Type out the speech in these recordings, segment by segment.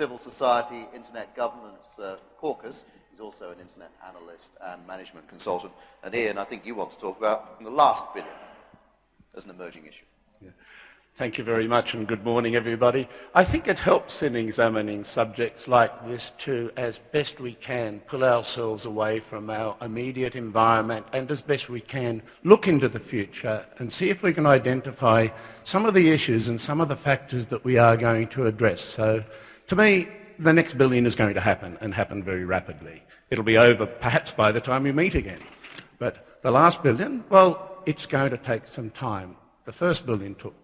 Civil Society Internet Governance Caucus. He's also an internet analyst and management consultant. And Ian, I think you want to talk about the last billion as an emerging issue. Yeah. Thank you very much, and good morning, everybody. I think it helps in examining subjects like this to, as best we can, pull ourselves away from our immediate environment and, as best we can, look into the future and see if we can identify some of the issues and some of the factors that we are going to address. So, to me, the next billion is going to happen, and happen very rapidly. It'll be over perhaps by the time we meet again. But the last billion, well, it's going to take some time. The first billion took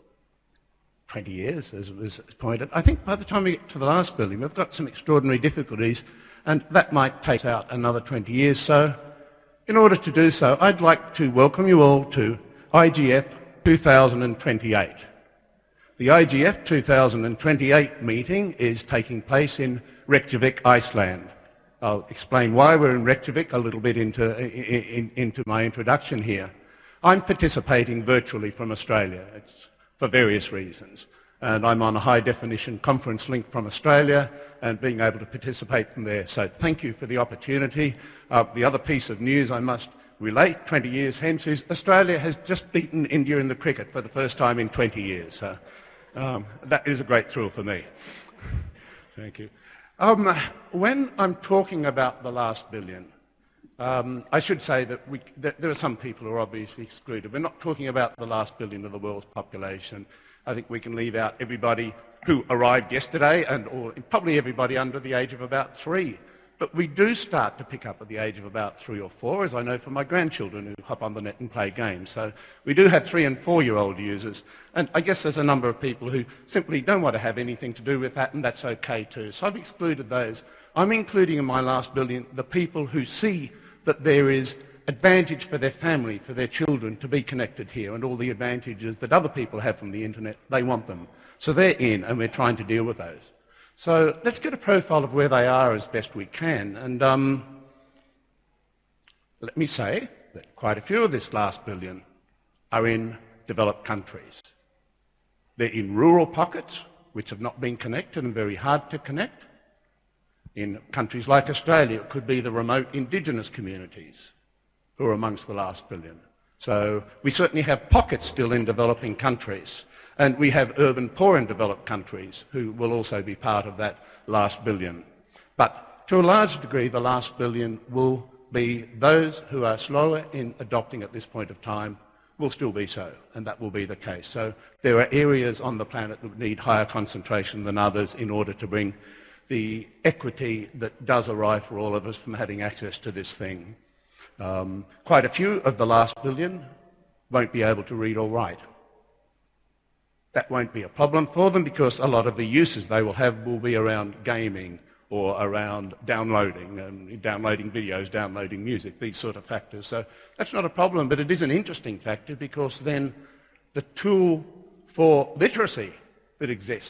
20 years, as was pointed. I think by the time we get to the last billion, we've got some extraordinary difficulties, and that might take out another 20 years. So, in order to do so, I'd like to welcome you all to IGF 2028. The IGF 2028 meeting is taking place in Reykjavik, Iceland. I'll explain why we're in Reykjavik a little bit into my introduction here. I'm participating virtually from Australia. It's for various reasons. And I'm on a high-definition conference link from Australia and being able to participate from there. So thank you for the opportunity. The other piece of news I must relate 20 years hence is Australia has just beaten India in the cricket for the first time in 20 years. So that is a great thrill for me. Thank you. When I'm talking about the last billion, I should say that there are some people who are obviously excluded. We're not talking about the last billion of the world's population. I think we can leave out everybody who arrived yesterday or probably everybody under the age of about 3. But we do start to pick up at the age of about 3 or 4, as I know from my grandchildren who hop on the net and play games. So we do have 3- and 4-year-old users. And I guess there's a number of people who simply don't want to have anything to do with that, and that's okay too. So I've excluded those. I'm including in my last billion the people who see that there is advantage for their family, for their children to be connected here, and all the advantages that other people have from the internet, they want them. So they're in, and we're trying to deal with those. So let's get a profile of where they are as best we can. And let me say that quite a few of this last billion are in developed countries. They're in rural pockets, which have not been connected and very hard to connect. In countries like Australia, it could be the remote indigenous communities who are amongst the last billion. So we certainly have pockets still in developing countries, and we have urban poor in developed countries who will also be part of that last billion. But to a large degree, the last billion will be those who are slower in adopting at this point of time will still be so, and that will be the case. So there are areas on the planet that need higher concentration than others in order to bring the equity that does arrive for all of us from having access to this thing. Quite a few of the last billion won't be able to read or write. That won't be a problem for them because a lot of the uses they will have will be around gaming or around downloading videos, downloading music, these sort of factors. So that's not a problem, but it is an interesting factor because then the tool for literacy that exists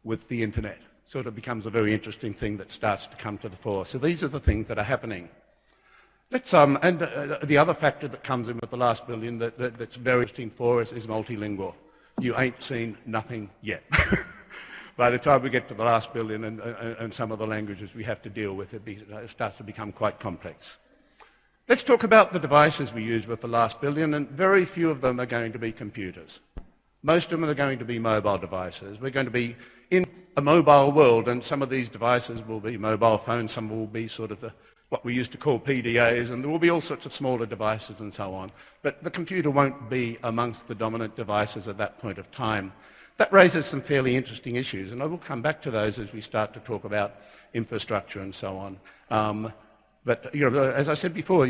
with the internet sort of becomes a very interesting thing that starts to come to the fore. So these are the things that are happening. Let's, the other factor that comes in with the last billion that's very interesting for us is multilingual. You ain't seen nothing yet. By the time we get to the last billion and some of the languages we have to deal with, it starts to become quite complex. Let's talk about the devices we use with the last billion, and very few of them are going to be computers. Most of them are going to be mobile devices. We're going to be in a mobile world, and some of these devices will be mobile phones, some will be sort of what we used to call PDAs, and there will be all sorts of smaller devices and so on. But the computer won't be amongst the dominant devices at that point of time. That raises some fairly interesting issues, and I will come back to those as we start to talk about infrastructure and so on. But as I said before,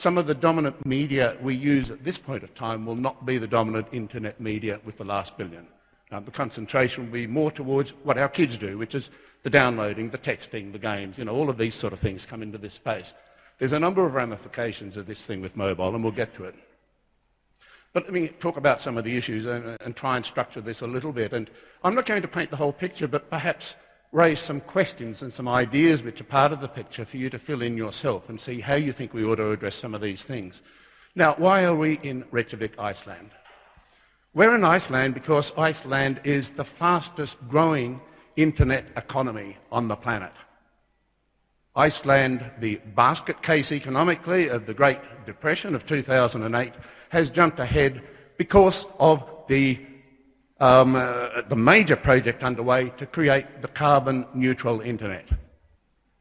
some of the dominant media we use at this point of time will not be the dominant internet media with the last billion. The concentration will be more towards what our kids do, which is the downloading, the texting, the games, all of these sort of things come into this space. There's a number of ramifications of this thing with mobile, and we'll get to it. But let me talk about some of the issues and try and structure this a little bit. And I'm not going to paint the whole picture, but perhaps raise some questions and some ideas which are part of the picture for you to fill in yourself and see how you think we ought to address some of these things. Now, why are we in Reykjavik, Iceland? We're in Iceland because Iceland is the fastest growing internet economy on the planet. Iceland, the basket case economically of the Great Depression of 2008, has jumped ahead because of the major project underway to create the carbon neutral internet.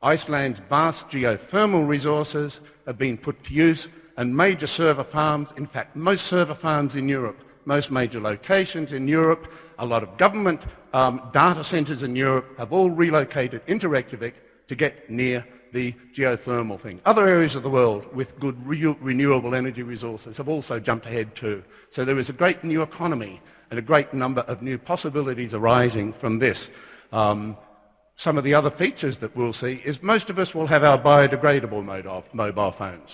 Iceland's vast geothermal resources have been put to use, and major server farms, in fact most server farms in Europe, most major locations in Europe, a lot of government data centres in Europe have all relocated into Reykjavik to get near the geothermal thing. Other areas of the world with good renewable energy resources have also jumped ahead too. So there is a great new economy and a great number of new possibilities arising from this. Some of the other features that we'll see is most of us will have our biodegradable mobile phones.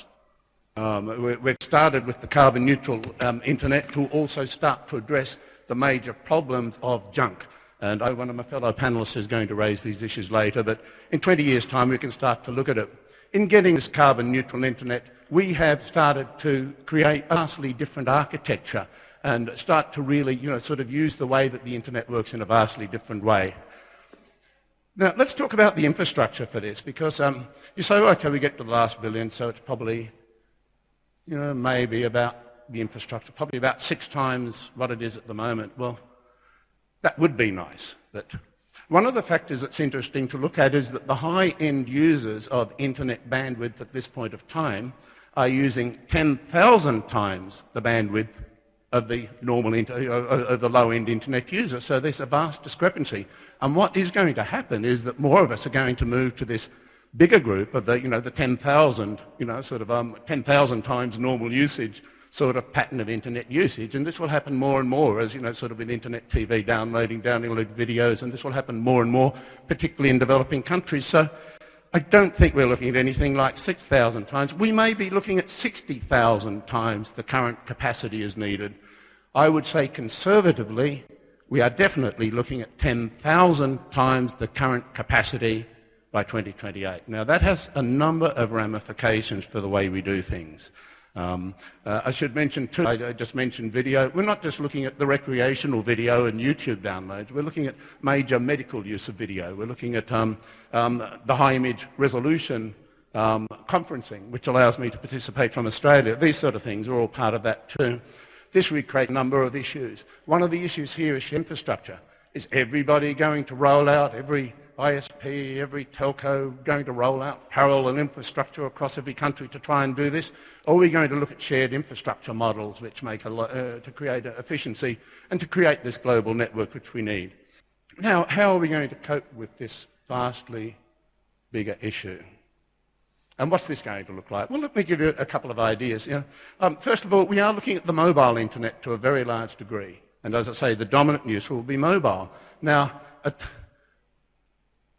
We've started with the carbon neutral internet to also start to address the major problems of junk. And one of my fellow panellists is going to raise these issues later, but in 20 years' time we can start to look at it. In getting this carbon neutral internet, we have started to create a vastly different architecture and start to really, sort of use the way that the internet works in a vastly different way. Now, let's talk about the infrastructure for this, because you say, okay, we get to the last billion, so it's probably, maybe about the infrastructure, probably about 6 times what it is at the moment. Well, that would be nice. But one of the factors that's interesting to look at is that the high-end users of internet bandwidth at this point of time are using 10,000 times the bandwidth of the normal, of the low-end internet user. So there's a vast discrepancy. And what is going to happen is that more of us are going to move to this bigger group of the 10,000, 10,000 times normal usage sort of pattern of internet usage, and this will happen more and more as, sort of with internet TV downloading videos, and this will happen more and more, particularly in developing countries. So I don't think we're looking at anything like 6,000 times. We may be looking at 60,000 times the current capacity is needed. I would say conservatively, we are definitely looking at 10,000 times the current capacity by 2028. Now that has a number of ramifications for the way we do things. I should mention too, I just mentioned video. We're not just looking at the recreational video and YouTube downloads. We're looking at major medical use of video. We're looking at the high image resolution conferencing, which allows me to participate from Australia. These sort of things are all part of that too. This would create a number of issues. One of the issues here is infrastructure. Is everybody going to roll out, every ISP, every telco going to roll out parallel infrastructure across every country to try and do this? Or are we going to look at shared infrastructure models which make to create efficiency and to create this global network which we need? Now, how are we going to cope with this vastly bigger issue? And what's this going to look like? Well, let me give you a couple of ideas. First of all, we are looking at the mobile internet to a very large degree. And as I say, the dominant use will be mobile. Now,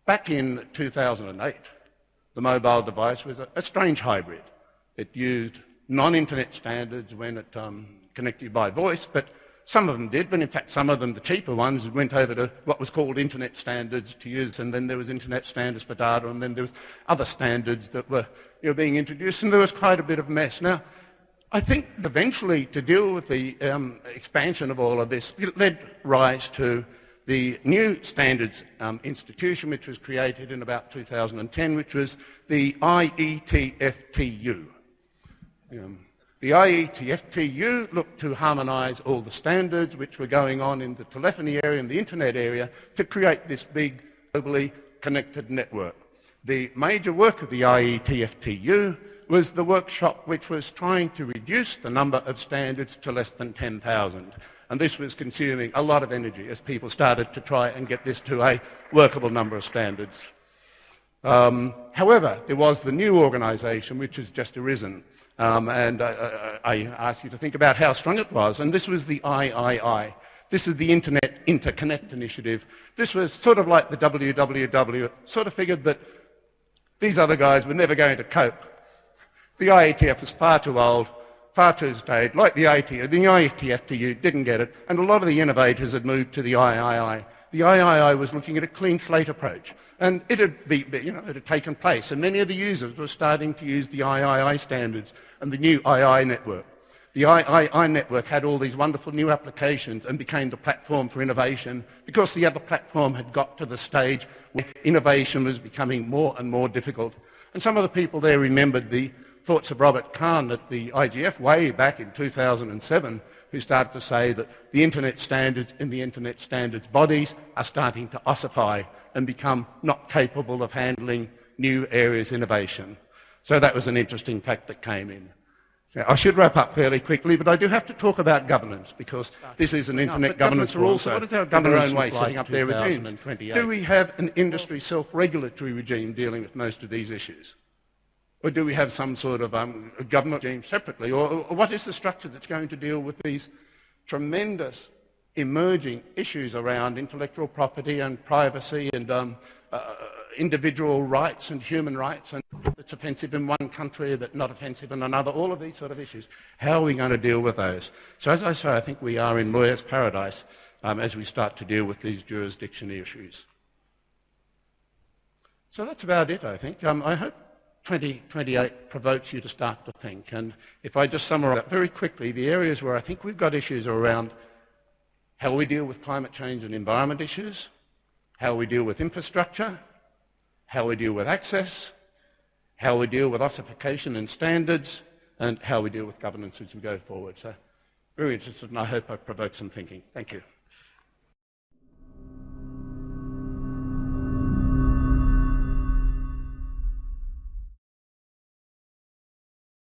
back in 2008, the mobile device was a strange hybrid. It used non-internet standards when it connected you by voice, but some of them did, but in fact some of them, the cheaper ones, went over to what was called internet standards to use, and then there was internet standards for data, and then there was other standards that were being introduced, and there was quite a bit of mess. Now, I think eventually to deal with the expansion of all of this, it led rise to the new standards institution which was created in about 2010, which was the IETF-TU. The IETF-TU looked to harmonise all the standards which were going on in the telephony area and the internet area to create this big globally connected network. The major work of the IETF-TU was the workshop which was trying to reduce the number of standards to less than 10,000. And this was consuming a lot of energy as people started to try and get this to a workable number of standards. However, there was the new organisation which has just arisen. And I asked you to think about how strong it was. And this was the III. This is the Internet Interconnect Initiative. This was sort of like the WWW. It sort of figured that these other guys were never going to cope. The IETF was far too old, far too staid. Like the IETF-TU didn't get it, and a lot of the innovators had moved to the III. The III was looking at a clean slate approach, and it had taken place, and many of the users were starting to use the III standards and the new II network. the I network had all these wonderful new applications and became the platform for innovation because the other platform had got to the stage where innovation was becoming more and more difficult. And some of the people there remembered the thoughts of Robert Kahn at the IGF way back in 2007, who started to say that the internet standards and the internet standards bodies are starting to ossify and become not capable of handling new areas of innovation. So that was an interesting fact that came in. Now, I should wrap up fairly quickly, but I do have to talk about governance because this is an internet governance forum. So what is our governance like setting up their regime? Do we have an industry self-regulatory regime dealing with most of these issues? Or do we have some sort of government regime separately? Or what is the structure that's going to deal with these tremendous emerging issues around intellectual property and privacy and individual rights and human rights, and it's offensive in one country but not offensive in another, all of these sort of issues. How are we going to deal with those? So as I say, I think we are in lawyer's paradise as we start to deal with these jurisdiction issues. So that's about it, I think. I hope 2028 provokes you to start to think. And if I just summarise very quickly, the areas where I think we've got issues are around how we deal with climate change and environment issues, how we deal with infrastructure, how we deal with access, how we deal with ossification and standards, and how we deal with governance as we go forward. So very interested, and I hope I've provoked some thinking. Thank you.